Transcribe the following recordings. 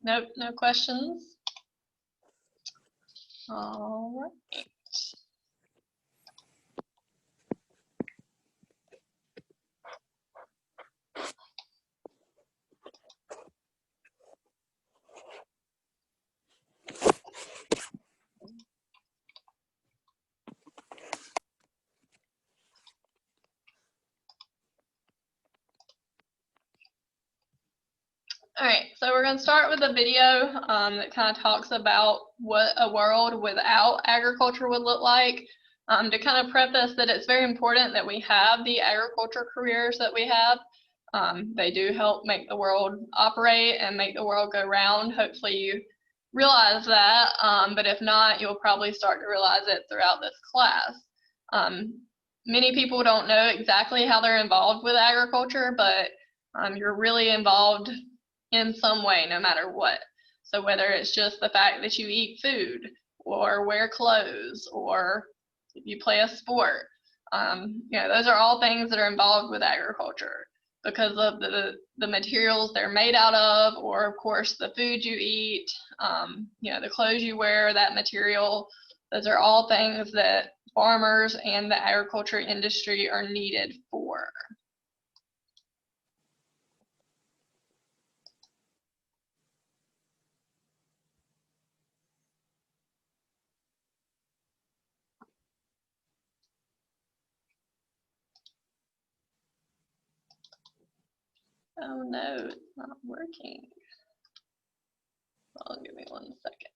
Nope, no questions. All right. All right, so we're going to start with a video that kind of talks about what a world without agriculture would look like. To kind of preface that it's very important that we have the agriculture careers that we have. They do help make the world operate and make the world go round. Hopefully you realize that, but if not, you'll probably start to realize it throughout this class. Many people don't know exactly how they're involved with agriculture, but you're really involved in some way, no matter what. So whether it's just the fact that you eat food or wear clothes or you play a sport, those are all things that are involved with agriculture because of the materials they're made out of, or of course the food you eat, the clothes you wear, that material. Those are all things that farmers and the agriculture industry are needed for. Oh no, it's not working. Well, give me 1 second.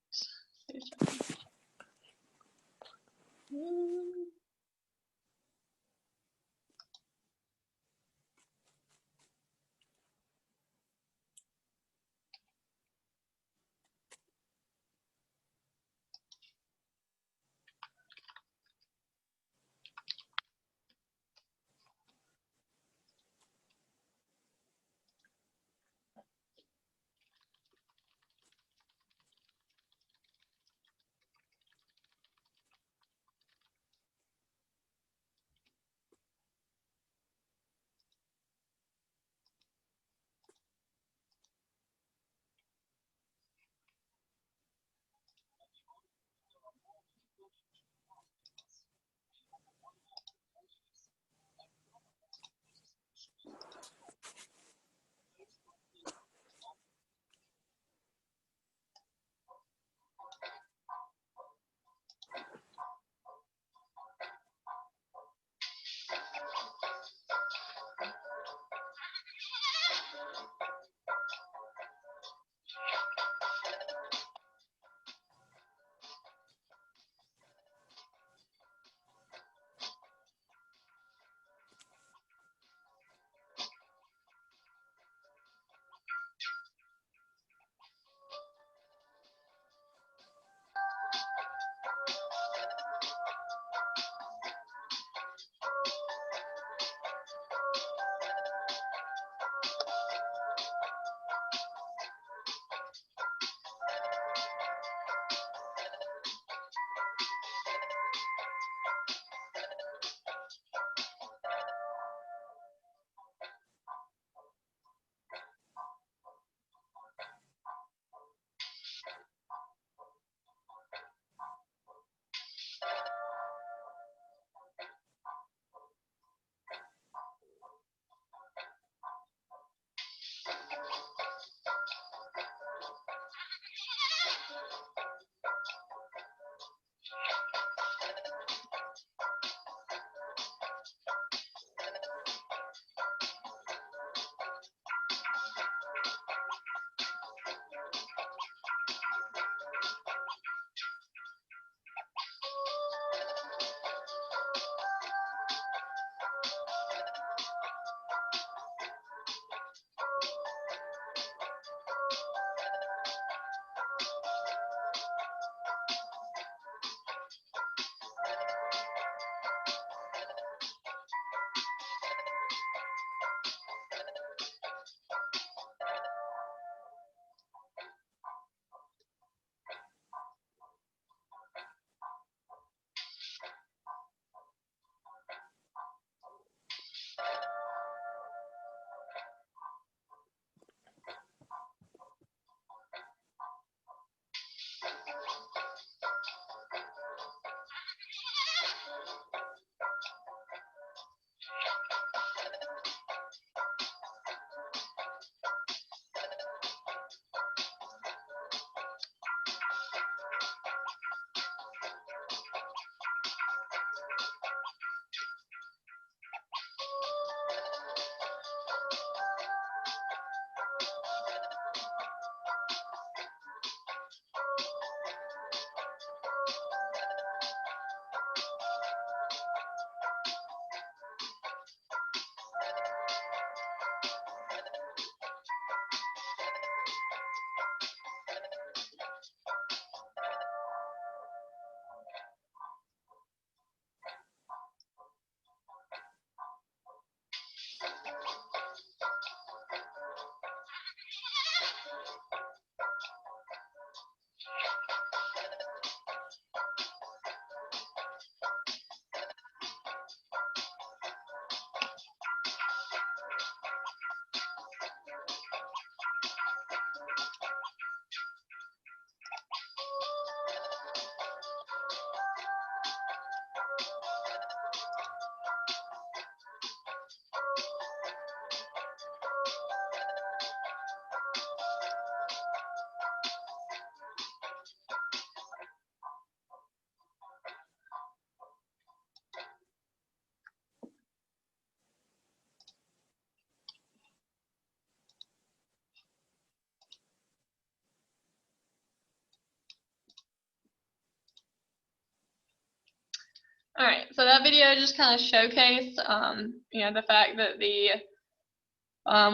All right, so that video just kind of showcased, the fact that the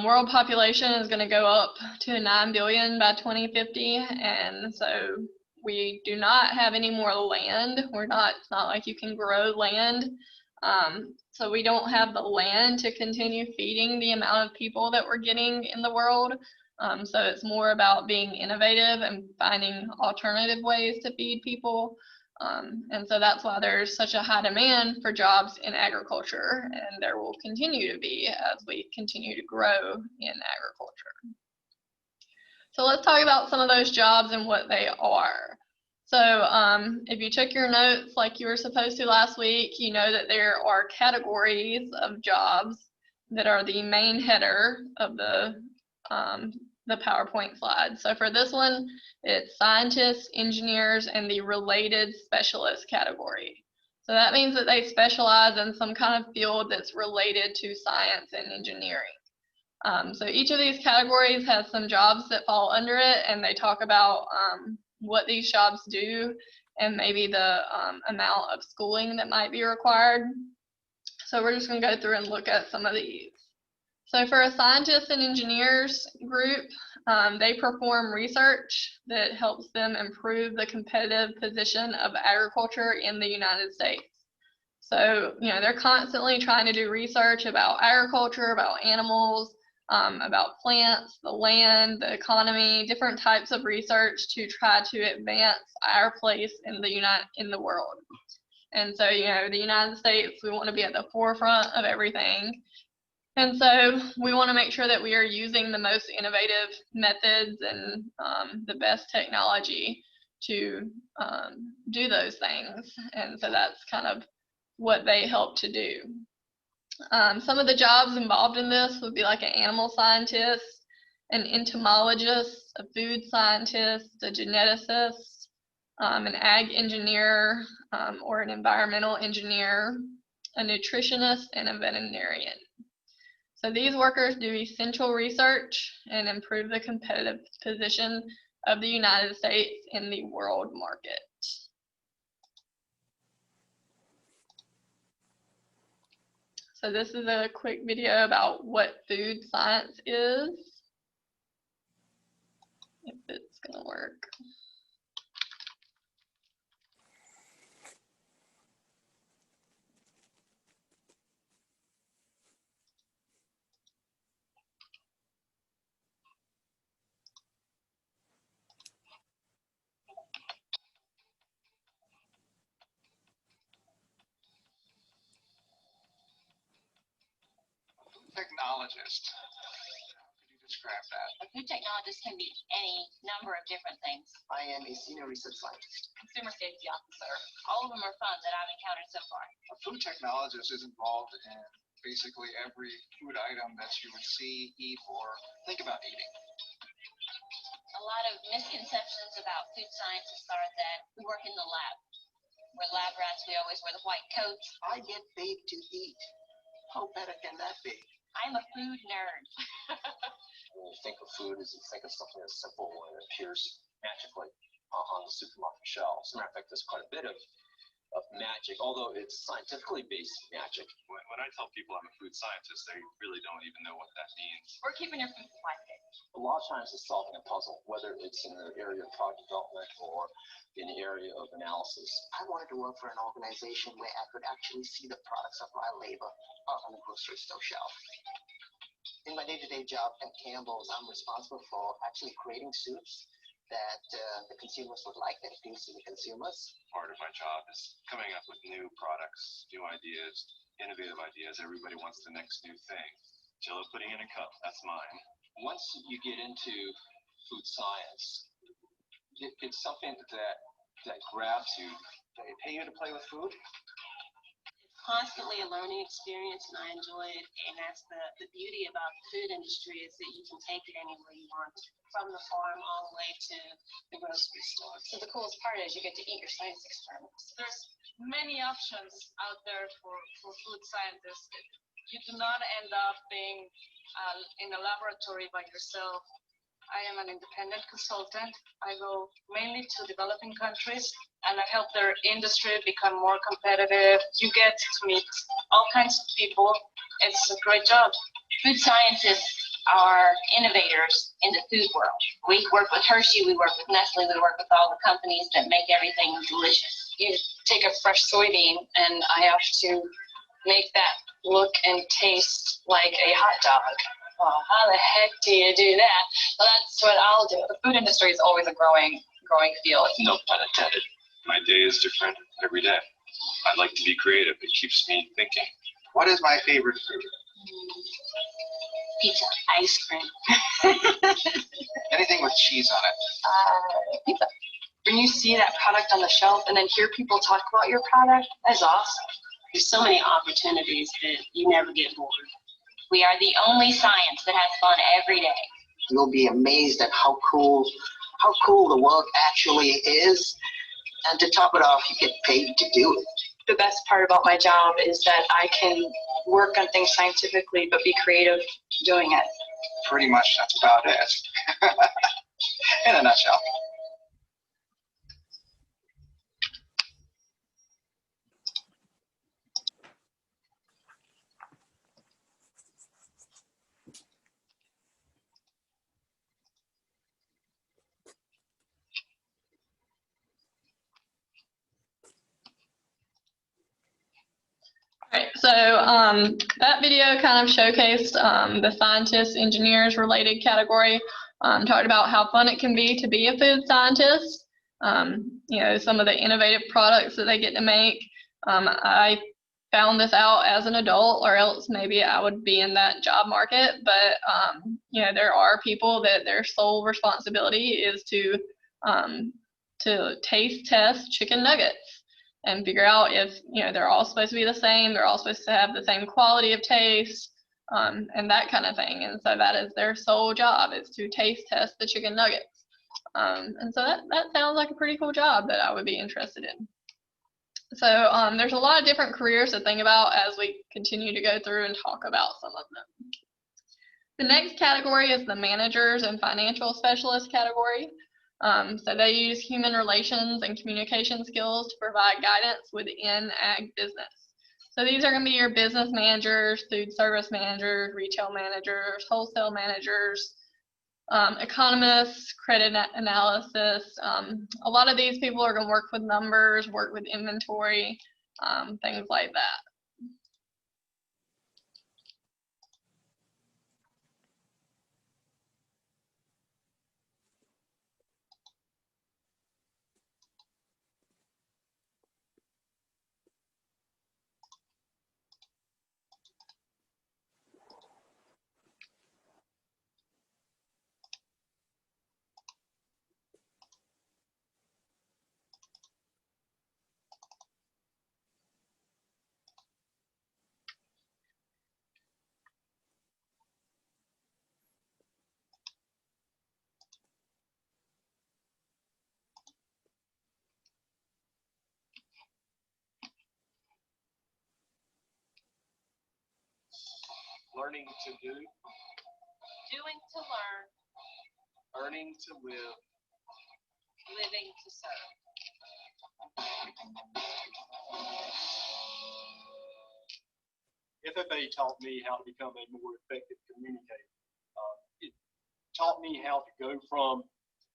world population is going to go up to 9 billion by 2050, and so we do not have any more land. It's not like you can grow land. So we don't have the land to continue feeding the amount of people that we're getting in the world. So it's more about being innovative and finding alternative ways to feed people. And so that's why there's such a high demand for jobs in agriculture, and there will continue to be as we continue to grow in agriculture. So let's talk about some of those jobs and what they are. So if you took your notes like you were supposed to last week, you know that there are categories of jobs that are the main header of the PowerPoint slide. So for this one, it's scientists, engineers, and the related specialist category. So that means that they specialize in some kind of field that's related to science and engineering. So each of these categories has some jobs that fall under it, and they talk about what these jobs do and maybe the amount of schooling that might be required. So we're just going to go through and look at some of these. So for a scientists and engineers group, they perform research that helps them improve the competitive position of agriculture in the United States. So, they're constantly trying to do research about agriculture, about animals, about plants, the land, the economy, different types of research to try to advance our place in the world. And so, the United States, we want to be at the forefront of everything. And so we want to make sure that we are using the most innovative methods and the best technology to do those things. And so that's kind of what they help to do. Some of the jobs involved in this would be like an animal scientist, an entomologist, a food scientist, a geneticist, an ag engineer or an environmental engineer, a nutritionist, and a veterinarian. So these workers do essential research and improve the competitive position of the United States in the world market. So this is a quick video about what food science is, if it's going to work. Technologist. Could you describe that? A food technologist can be any number of different things. I am a senior research scientist. Consumer safety officer. All of them are fun that I've encountered so far. A food technologist is involved in basically every food item that you would see, eat, or think about eating. A lot of misconceptions about food scientists are that we work in the lab. We're lab rats, we always wear the white coats. I get paid to eat. How better can that be? I'm a food nerd. When you think of food, you think of something as simple and it appears magically on the supermarket shelves. As a matter of fact, there's quite a bit of magic, although it's scientifically based magic. When I tell people I'm a food scientist, they really don't even know what that means. We're keeping your food supply safe. A lot of times it's solving a puzzle, whether it's in the area of product development or in the area of analysis. I wanted to work for an organization where I could actually see the products of my labor on the grocery store shelf. In my day-to-day job at Campbell's, I'm responsible for actually creating soups that the consumers would like, that appeals to the consumers. Part of my job is coming up with new products, new ideas, innovative ideas. Everybody wants the next new thing. Jello pudding in a cup, that's mine. Once you get into food science, it's something that grabs you. They pay you to play with food? It's constantly a learning experience, and I enjoy it. And that's the beauty about the food industry, is that you can take it anywhere you want, from the farm all the way to the grocery store. So the coolest part is you get to eat your science experiments. There's many options out there for food scientists. You do not end up being in a laboratory by yourself I am an independent consultant. I go mainly to developing countries and I help their industry become more competitive. You get to meet all kinds of people. It's a great job. Food scientists are innovators in the food world. We work with Hershey, we work with Nestle, we work with all the companies that make everything delicious. You take a fresh soybean and I have to make that look and taste like a hot dog. Well, how the heck do you do that? Well, that's what I'll do. The food industry is always a growing field. No pun intended. My day is different every day. I like to be creative. It keeps me thinking. What is my favorite food? Pizza, ice cream. Anything with cheese on it. Pizza. When you see that product on the shelf and then hear people talk about your product, that's awesome. There's so many opportunities that you never get bored. We are the only science that has fun every day. You'll be amazed at how cool the world actually is. And to top it off, you get paid to do it. The best part about my job is that I can work on things scientifically, but be creative doing it. Pretty much that's about it. In a nutshell. Right, so that video kind of showcased the scientists, engineers related category, talked about how fun it can be to be a food scientist, you know, some of the innovative products that they get to make. I found this out as an adult, or else maybe I would be in that job market, but you know, there are people that their sole responsibility is to taste test chicken nuggets and figure out if, you know, they're all supposed to be the same, they're all supposed to have the same quality of taste, and that kind of thing. And so that is their sole job, is to taste test the chicken nuggets. And so that sounds like a pretty cool job that I would be interested in. So there's a lot of different careers to think about as we continue to go through and talk about some of them. The next category is the managers and financial specialist category. So they use human relations and communication skills to provide guidance within ag business. So these are going to be your business managers, food service managers, retail managers, wholesale managers, economists, credit analysis. A lot of these people are going to work with numbers, work with inventory, things like that. Learning to do, Doing to learn, earning to live, living to serve. FFA taught me how to become a more effective communicator. It taught me how to go from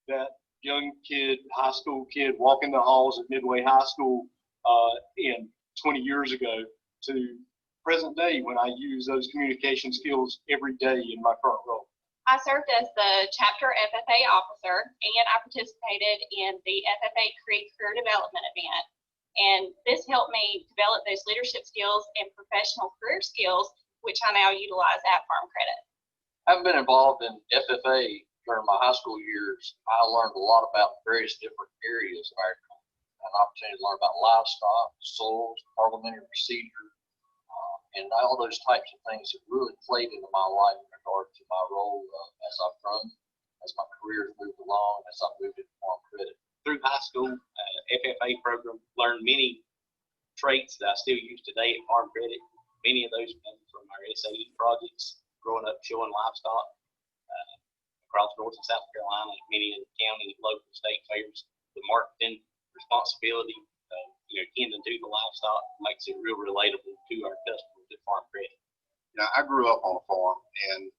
that young kid, high school kid, walking the halls at Midway High School in 20 years ago to present day when I use those communication skills every day in my current role. I served as the chapter FFA officer, and I participated in the FFA Creek Career Development event. And this helped me develop those leadership skills and professional career skills, which I now utilize at Farm Credit. I've been involved in FFA during my high school years. I learned a lot about various different areas of agriculture. An opportunity to learn about livestock, soils, parliamentary procedure, and all those types of things that really played into my life in regard to my role as I've grown, as my career has moved along, as I've moved into Farm Credit. Through high school, FFA program, learned many traits that I still use today at Farm Credit. Many of those come from our SAE projects, growing up showing livestock. across North and South Carolina, many of the county, local, state fairs. The marketing responsibility, tending to the livestock makes it real relatable to our customers at Farm Credit. I grew up on a farm,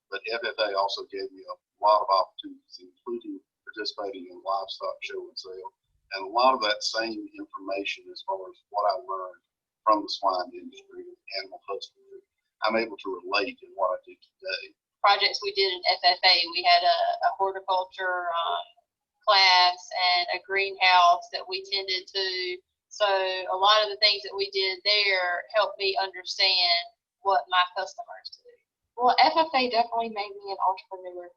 but FFA also gave me a lot of opportunities, including participating in livestock show and sale, and a lot of that same information as far as what I learned from the swine industry and animal husbandry, I'm able to relate in what I do today. Projects we did in FFA, we had a horticulture class and a greenhouse that we tended to. So a lot of the things that we did there helped me understand what my customers do. Well, FFA definitely made me an entrepreneur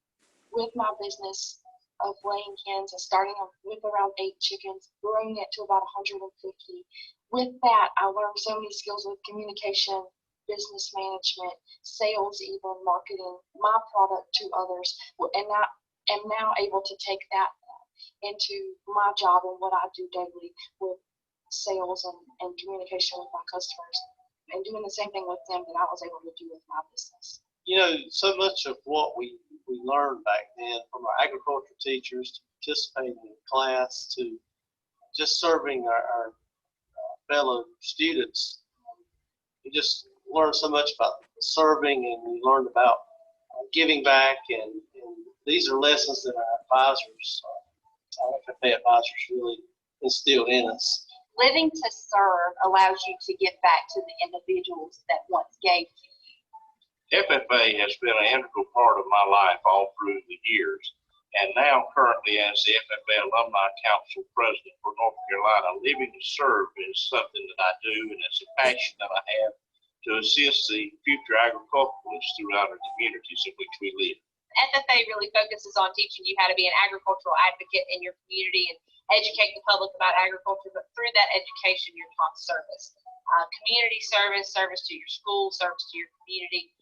with my business of laying hens and starting with around 8 chickens, growing it to about 150. With that, I learned so many skills with communication, business management, sales, even marketing my product to others, and I am now able to take that into my job and what I do daily with sales and communication with my customers, and doing the same thing with them that I was able to do with my business. So much of what we learned back then, from our agriculture teachers to participating in class to just serving our fellow students, we just learned so much about serving, and we learned about giving back, and these are lessons that our advisors, our FFA advisors, really instilled in us. Living to serve allows you to give back to the individuals that once gave you. FFA has been an integral part of my life all through the years, and now currently as the FFA Alumni Council President for North Carolina, living to serve is something that I do, and it's a passion that I have to assist the future agriculturalists throughout our communities in which we live. FFA really focuses on teaching you how to be an agricultural advocate in your community and educate the public about agriculture, but through that education, you're taught service. Community service, service to your school, service to your community,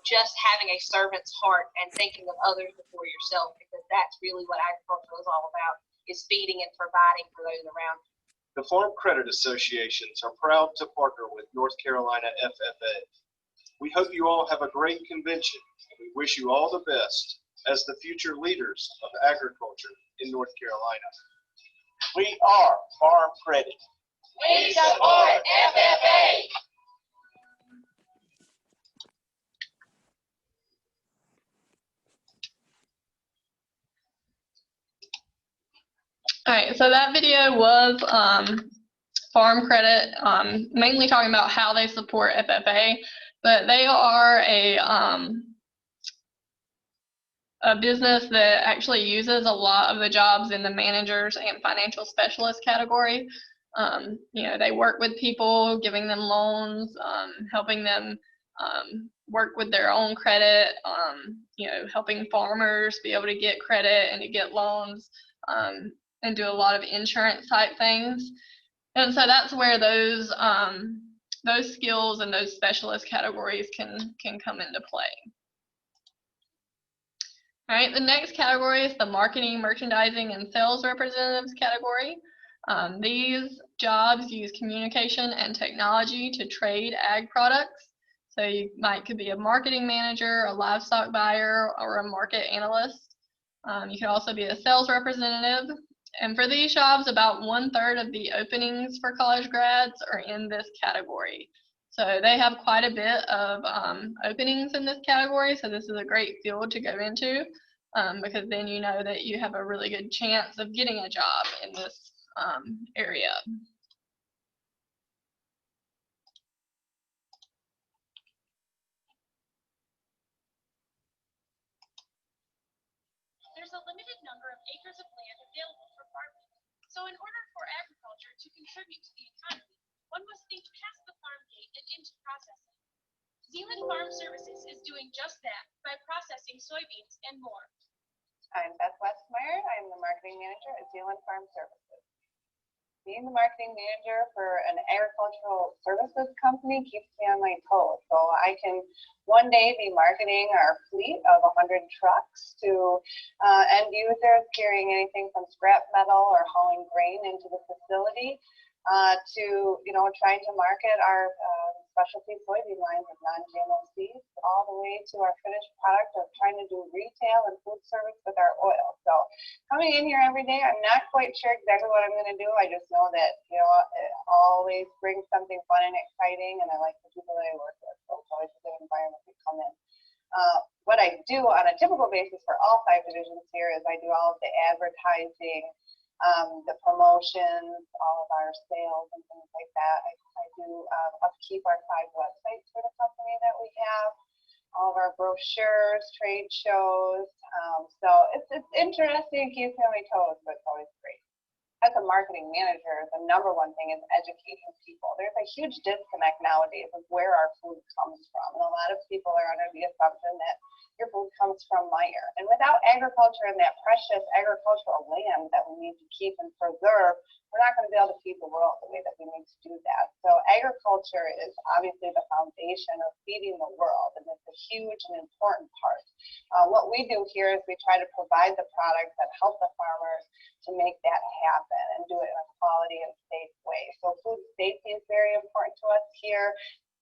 just having a servant's heart and thinking of others before yourself, because that's really what agriculture is all about, is feeding and providing for those around you. The Farm Credit Associations are proud to partner with North Carolina FFA. We hope you all have a great convention, and we wish you all the best as the future leaders of agriculture in North Carolina. We are Farm Credit. We support FFA. All right, so that video was Farm Credit, mainly talking about how they support FFA, but they are a business that actually uses a lot of the jobs in the managers and financial specialist category. They work with people, giving them loans, helping them work with their own credit, helping farmers be able to get credit and to get loans, and do a lot of insurance type things. And so that's where those skills and those specialist categories can come into play. All right, the next category is the marketing, merchandising, and sales representatives category. These jobs use communication and technology to trade ag products. So you could be a marketing manager, a livestock buyer, or a market analyst. You could also be a sales representative. And for these jobs, about 1/3 of the openings for college grads are in this category. So they have quite a bit of openings in this category. So this is a great field to go into, because then you know that you have a really good chance of getting a job in this area. There's a limited number of acres of land available for farming. So in order for agriculture to contribute to the economy, one must think past the farm gate and into processing. Zealand Farm Services is doing just that by processing soybeans and more. I'm Beth Westmeyer. I'm the marketing manager at Zealand Farm Services. Being the marketing manager for an agricultural services company keeps me on my toes. So I can one day be marketing our fleet of 100 trucks to end users carrying anything from scrap metal or hauling grain into the facility. to, trying to market our specialty soybean lines of non-GMO seeds, all the way to our finished product of trying to do retail and food service with our oil. So coming in here every day, I'm not quite sure exactly what I'm going to do. I just know that, it always brings something fun and exciting, and I like the people that I work with. So it's always a good environment to come in. What I do on a typical basis for all 5 divisions here is I do all of the advertising, the promotions, all of our sales and things like that. I do upkeep our 5 websites for the company that we have, all of our brochures, trade shows. So it's interesting, keeps me on my toes, but it's always great. As a marketing manager, the number one thing is educating people. There's a huge disconnect nowadays of where our food comes from. And a lot of people are under the assumption that your food comes from Meyer. And without agriculture and that precious agricultural land that we need to keep and preserve, we're not going to be able to feed the world the way that we need to do that. So agriculture is obviously the foundation of feeding the world, and it's a huge and important part. What we do here is we try to provide the products that help the farmers to make that happen and do it in a quality and safe way. So food safety is very important to us here,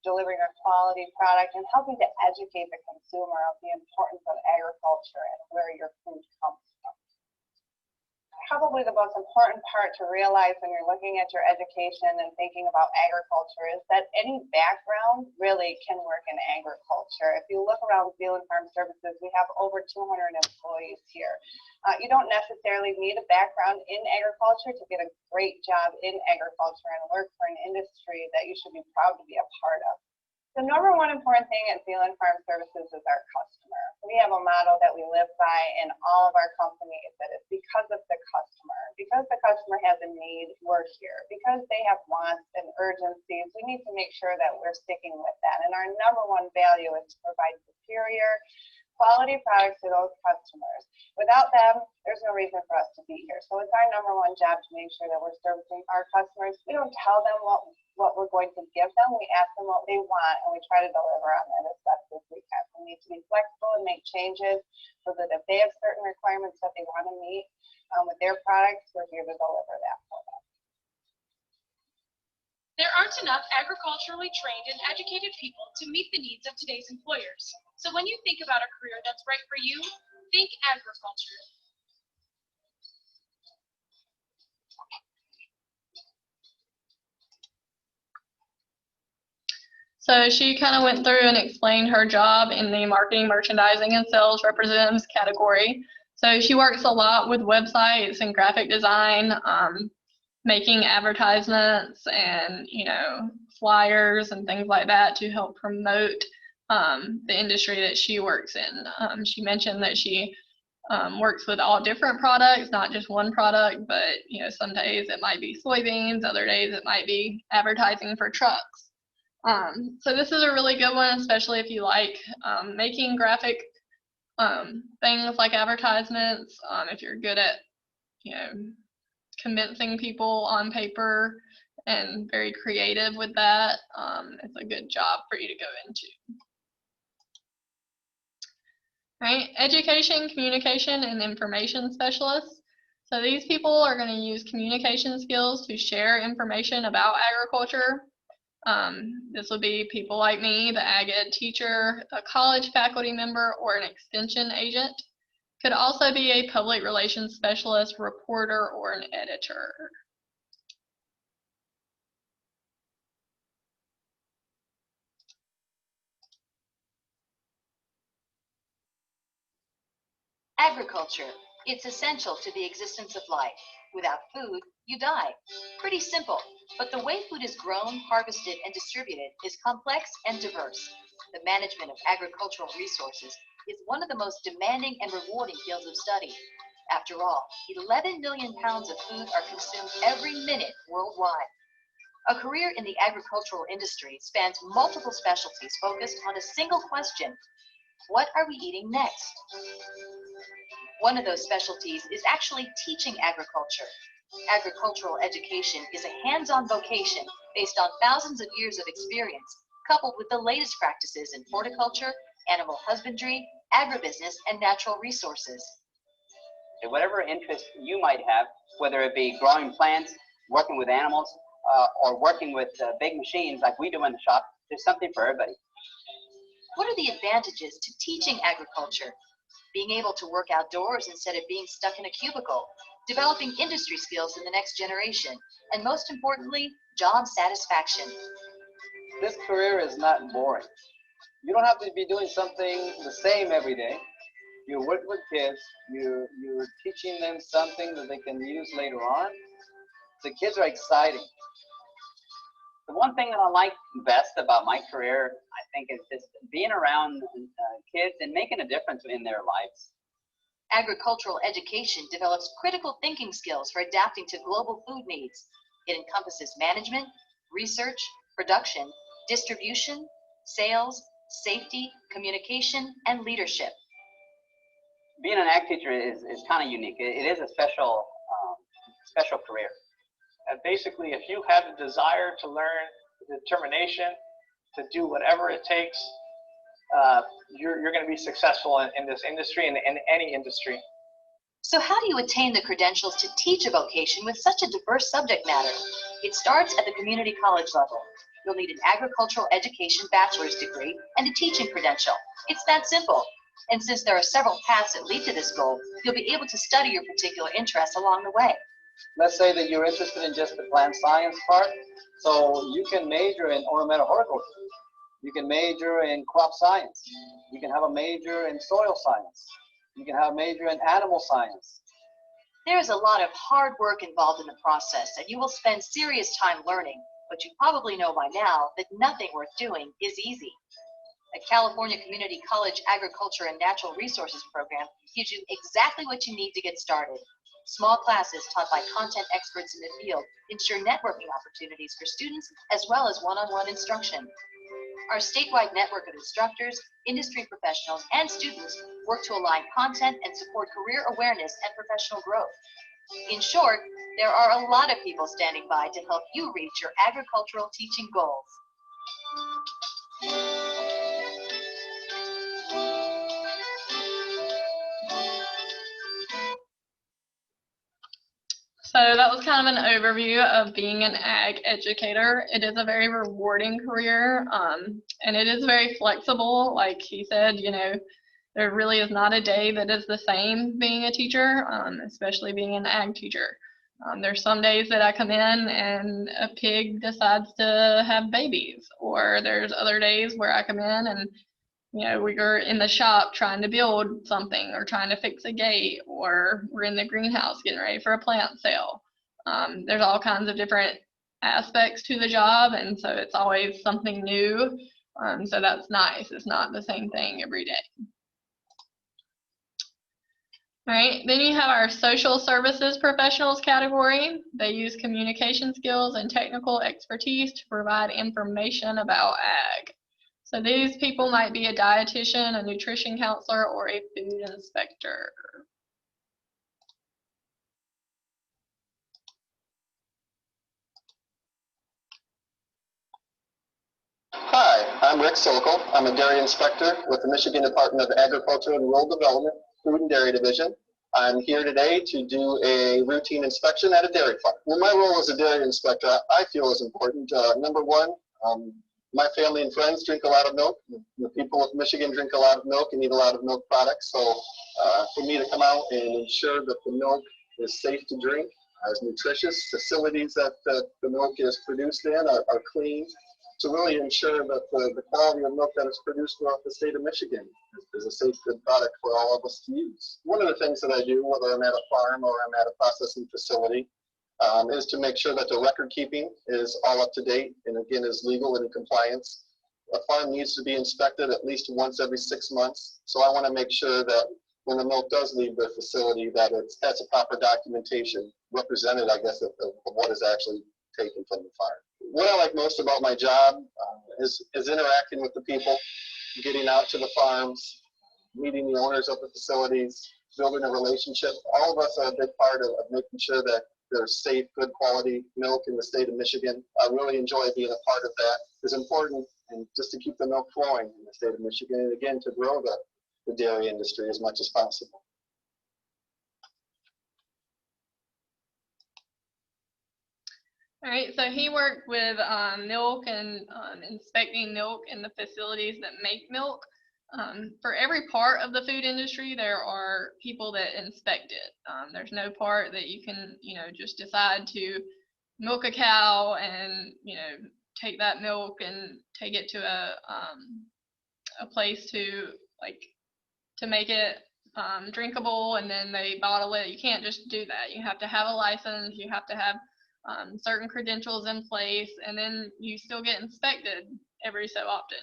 delivering a quality product and helping to educate the consumer of the importance of agriculture and where your food comes from. Probably the most important part to realize when you're looking at your education and thinking about agriculture is that any background really can work in agriculture. If you look around Zealand Farm Services, we have over 200 employees here. You don't necessarily need a background in agriculture to get a great job in agriculture and work for an industry that you should be proud to be a part of. The number one important thing at Zealand Farm Services is our customer. We have a motto that we live by in all of our companies, that it's because of the customer. Because the customer has a need, we're here. Because they have wants and urgencies, we need to make sure that we're sticking with that. And our number one value is to provide superior quality products to those customers. Without them, there's no reason for us to be here. So it's our number one job to make sure that we're servicing our customers. We don't tell them what we're going to give them. We ask them what they want, and we try to deliver on that as best as we can. We need to be flexible and make changes so that if they have certain requirements that they want to meet with their products, we're here to deliver that for them. There aren't enough agriculturally trained and educated people to meet the needs of today's employers. So when you think about a career that's right for you, think agriculture. So she kind of went through and explained her job in the marketing, merchandising, and sales representatives category. So she works a lot with websites and graphic design, making advertisements and, flyers and things like that to help promote the industry that she works in. She mentioned that she works with all different products, not just one product, but, some days it might be soybeans, other days it might be advertising for trucks. So this is a really good one, especially if you like making graphic things like advertisements, if you're good at, convincing people on paper and very creative with that, it's a good job for you to go into. Right, education, communication, and information specialists. So these people are going to use communication skills to share information about agriculture. This will be people like me, the ag ed teacher, a college faculty member, or an extension agent. Could also be a public relations specialist, reporter, or an editor. Agriculture. It's essential to the existence of life. Without food, you die. Pretty simple, but the way food is grown, harvested, and distributed is complex and diverse. The management of agricultural resources is one of the most demanding and rewarding fields of study. After all, 11 million pounds of food are consumed every minute worldwide. A career in the agricultural industry spans multiple specialties focused on a single question: what are we eating next? One of those specialties is actually teaching agriculture. Agricultural education is a hands-on vocation based on thousands of years of experience, coupled with the latest practices in horticulture, animal husbandry, agribusiness, and natural resources. Whatever interest you might have, whether it be growing plants, working with animals, or working with big machines like we do in the shop. There's something for everybody. What are the advantages to teaching agriculture? Being able to work outdoors instead of being stuck in a cubicle, developing industry skills in the next generation, and most importantly, job satisfaction. This career is not boring. You don't have to be doing something the same every day. You work with kids, you're teaching them something that they can use later on. The kids are exciting. The one thing that I like best about my career, I think, is just being around kids and making a difference in their lives. Agricultural education develops critical thinking skills for adapting to global food needs. It encompasses management, research, production, distribution, sales, safety, communication, and leadership. Being an ag teacher is kind of unique. It is a special career. Basically, if you have the desire to learn, the determination to do whatever it takes, you're going to be successful in this industry and in any industry. So how do you attain the credentials to teach a vocation with such a diverse subject matter? It starts at the community college level. You'll need an agricultural education bachelor's degree and a teaching credential. It's that simple. And since there are several paths that lead to this goal, you'll be able to study your particular interests along the way. Let's say that you're interested in just the plant science part, so you can major in ornamental horticulture. You can major in crop science. You can have a major in soil science. You can have a major in animal science. There's a lot of hard work involved in the process, and you will spend serious time learning, but you probably know by now that nothing worth doing is easy. The California Community College Agriculture and Natural Resources program gives you exactly what you need to get started. Small classes taught by content experts in the field ensure networking opportunities for students as well as one-on-one instruction. Our statewide network of instructors, industry professionals, and students work to align content and support career awareness and professional growth. In short, there are a lot of people standing by to help you reach your agricultural teaching goals. So that was kind of an overview of being an ag educator. It is a very rewarding career, and it is very flexible. Like he said, you know, there really is not a day that is the same being a teacher, especially being an ag teacher. There's some days that I come in and a pig decides to have babies, or there's other days where I come in and, you know, we're in the shop trying to build something or trying to fix a gate, or we're in the greenhouse getting ready for a plant sale. There's all kinds of different aspects to the job, and so it's always something new. So that's nice. It's not the same thing every day. All right, then you have our social services professionals category. They use communication skills and technical expertise to provide information about ag. So these people might be a dietitian, a nutrition counselor, or a food inspector. Hi, I'm Rick Sokol. I'm a dairy inspector with the Michigan Department of Agriculture and Rural Development, Food and Dairy Division. I'm here today to do a routine inspection at a dairy farm. Well, my role as a dairy inspector, I feel is important. Number one, my family and friends drink a lot of milk. The people of Michigan drink a lot of milk and eat a lot of milk products. So for me to come out and ensure that the milk is safe to drink, is nutritious, facilities that the milk is produced in are clean, to really ensure that the quality of milk that is produced throughout the state of Michigan is a safe, good product for all of us to use. One of the things that I do, whether I'm at a farm or I'm at a processing facility, is to make sure that the record keeping is all up to date and again is legal and in compliance. A farm needs to be inspected at least once every 6 months. So I want to make sure that when the milk does leave the facility that it has a proper documentation represented, I guess, of what is actually taken from the farm. What I like most about my job is interacting with the people, getting out to the farms, meeting the owners of the facilities, building a relationship. All of us are a big part of making sure that there's safe, good quality milk in the state of Michigan. I really enjoy being a part of that. It's important and just to keep the milk flowing in the state of Michigan, and again, to grow the dairy industry as much as possible. All right, so he worked with milk and inspecting milk in the facilities that make milk. For every part of the food industry, there are people that inspect it. There's no part that you can, just decide to milk a cow and, take that milk and take it to a place to make it drinkable, and then they bottle it. You can't just do that. You have to have a license. You have to have certain credentials in place, and then you still get inspected every so often.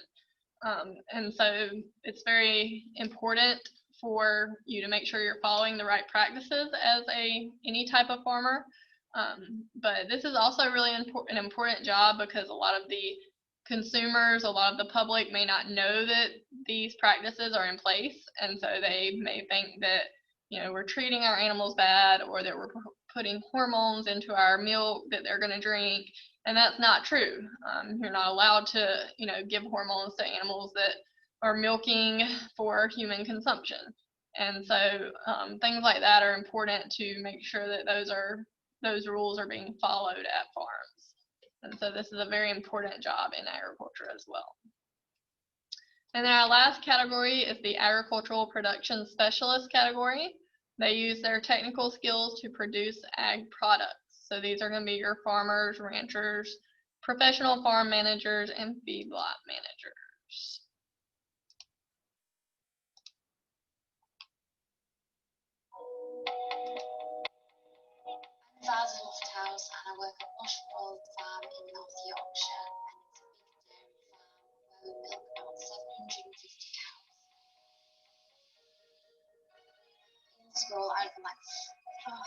And so it's very important for you to make sure you're following the right practices as any type of farmer. But this is also really an important job because a lot of the consumers, a lot of the public may not know that these practices are in place, and so they may think that we're treating our animals bad, or that we're putting hormones into our milk that they're going to drink, and that's not true. You're not allowed to give hormones to animals that are milking for human consumption, and so things like that are important to make sure that those rules are being followed at farms. And so this is a very important job in agriculture as well. And then our last category is the agricultural production specialist category. They use their technical skills to produce ag products. So these are going to be your farmers, ranchers, professional farm managers, and feedlot managers. I'm Vaz House, and I work at Washboard Farm in North Yorkshire, and it's a big dairy farm where we milk about 750 cows. In school, I'd been like, oh,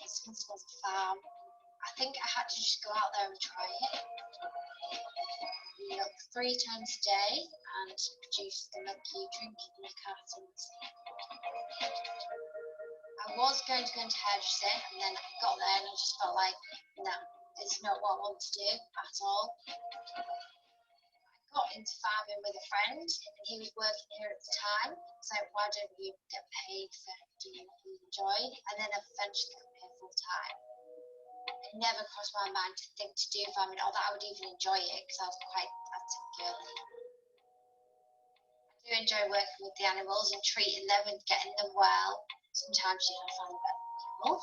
it's fun to build a farm. I think I had to just go out there and try it. We milk 3 times a day and produce the milk you drink in your cartons. I was going to go into hairdressing, and then I got there and I just felt like, no, it's not what I want to do at all. I got into farming with a friend, and he was working here at the time, so why don't you get paid for doing what you enjoy? And then I've eventually come here full time. It never crossed my mind to think to do farming, or that I would even enjoy it, because I was quite girly. I do enjoy working with the animals and treating them and getting them well. Sometimes you don't find better people.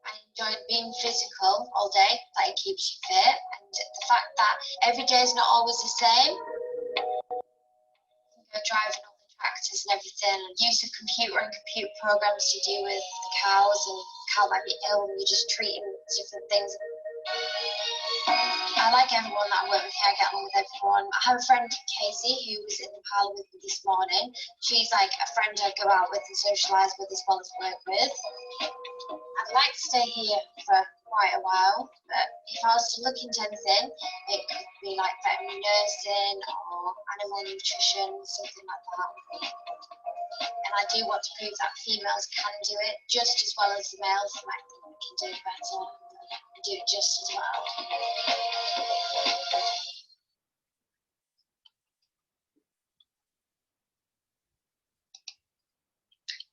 I enjoy being physical all day, like it keeps you fit, and the fact that every day is not always the same. You know, driving all the tractors and everything, and use of computer and computer programs to do with the cows, and cow might be ill and you just treating different things. I like everyone that I work with here. I get along with everyone. I have a friend, Casey, who was in the parlour with me this morning. She's like a friend I go out with and socialise with as well as work with. I'd like to stay here for quite a while, but if I was to look into anything, it could be like veterinary nursing or animal nutrition, something like that. And I do want to prove that females can do it just as well as the males. They might think we can do it better and do it just as well.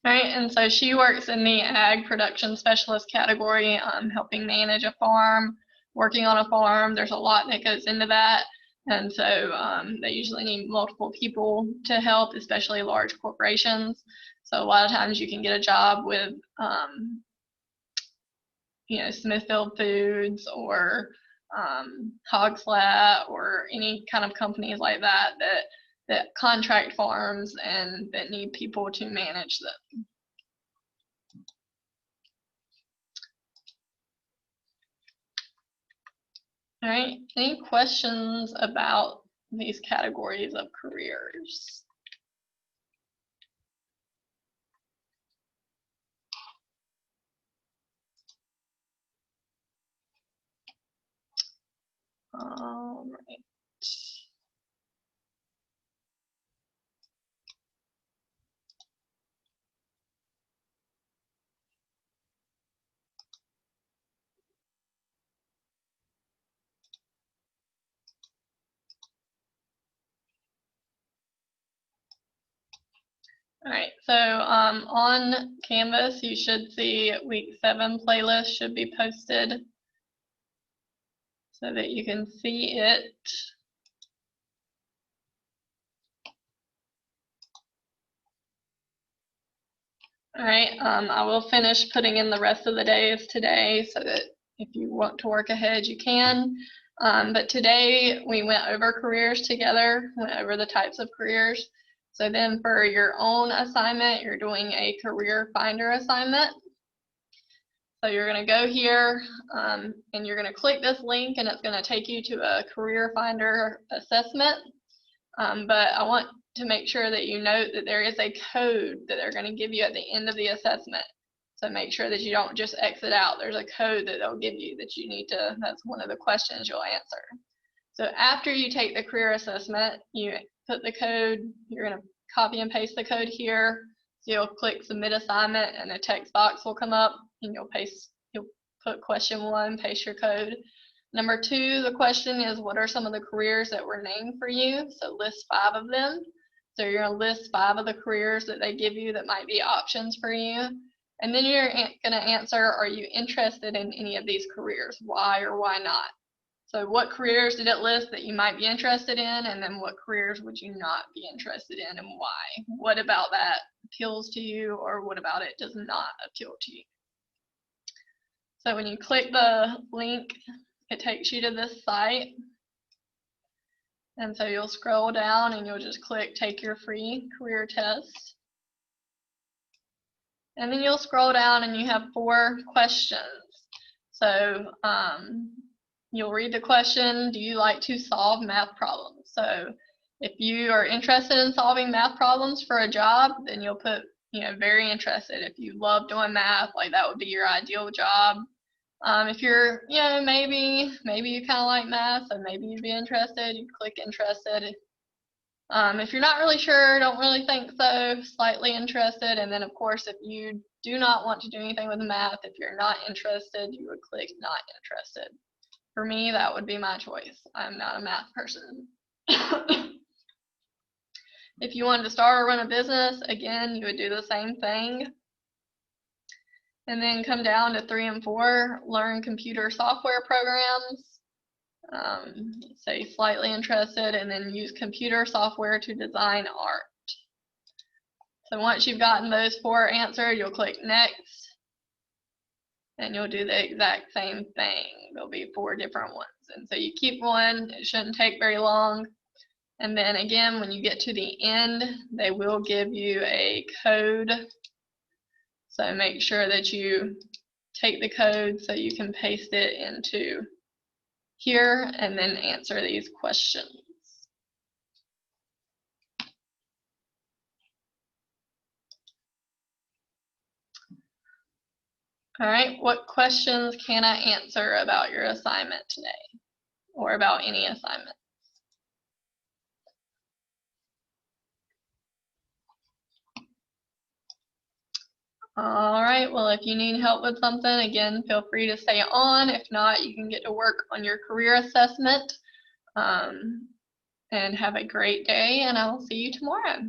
All right, and so she works in the ag production specialist category, helping manage a farm, working on a farm. There's a lot that goes into that, and so they usually need multiple people to help, especially large corporations. So a lot of times you can get a job with, Smithfield Foods or Hogslat or any kind of companies like that that contract farms and that need people to manage them. All right, any questions about these categories of careers? All right. All right, so on Canvas, you should see week 7 playlist should be posted so that you can see it. All right, I will finish putting in the rest of the days today so that if you want to work ahead, you can. But today we went over careers together, went over the types of careers. So then for your own assignment, you're doing a career finder assignment. So you're going to go here and you're going to click this link and it's going to take you to a career finder assessment. But I want to make sure that you note that there is a code that they're going to give you at the end of the assessment. So make sure that you don't just exit out. There's a code that they'll give you that you need to, that's one of the questions you'll answer. So after you take the career assessment, you put the code, you're going to copy and paste the code here. So you'll click submit assignment and a text box will come up and you'll put question 1, paste your code. Number 2, the question is what are some of the careers that were named for you? So list 5 of them. So you're going to list 5 of the careers that they give you that might be options for you. And then you're going to answer, are you interested in any of these careers? Why or why not? So what careers did it list that you might be interested in? And then what careers would you not be interested in and why? What about that appeals to you or what about it does not appeal to you? So when you click the link, it takes you to this site. And so you'll scroll down and you'll just click take your free career test. And then you'll scroll down and you have 4 questions. So you'll read the question, do you like to solve math problems? So if you are interested in solving math problems for a job, then you'll put, very interested. If you love doing math, like that would be your ideal job. If you're, maybe you kind of like math, so maybe you'd be interested, you click interested. If you're not really sure, don't really think so, slightly interested, and then of course if you do not want to do anything with math, if you're not interested, you would click not interested. For me, that would be my choice. I'm not a math person. If you wanted to start or run a business, again, you would do the same thing. And then come down to 3 and 4, learn computer software programs. Say slightly interested, and then use computer software to design art. So once you've gotten those 4 answered, you'll click next. And you'll do the exact same thing. There'll be 4 different ones. And so you keep one, it shouldn't take very long. And then again, when you get to the end, they will give you a code. So make sure that you take the code so you can paste it into here and then answer these questions. All right, what questions can I answer about your assignment today or about any assignment? All right, well, if you need help with something, again, feel free to stay on. If not, you can get to work on your career assessment. And have a great day, and I will see you tomorrow.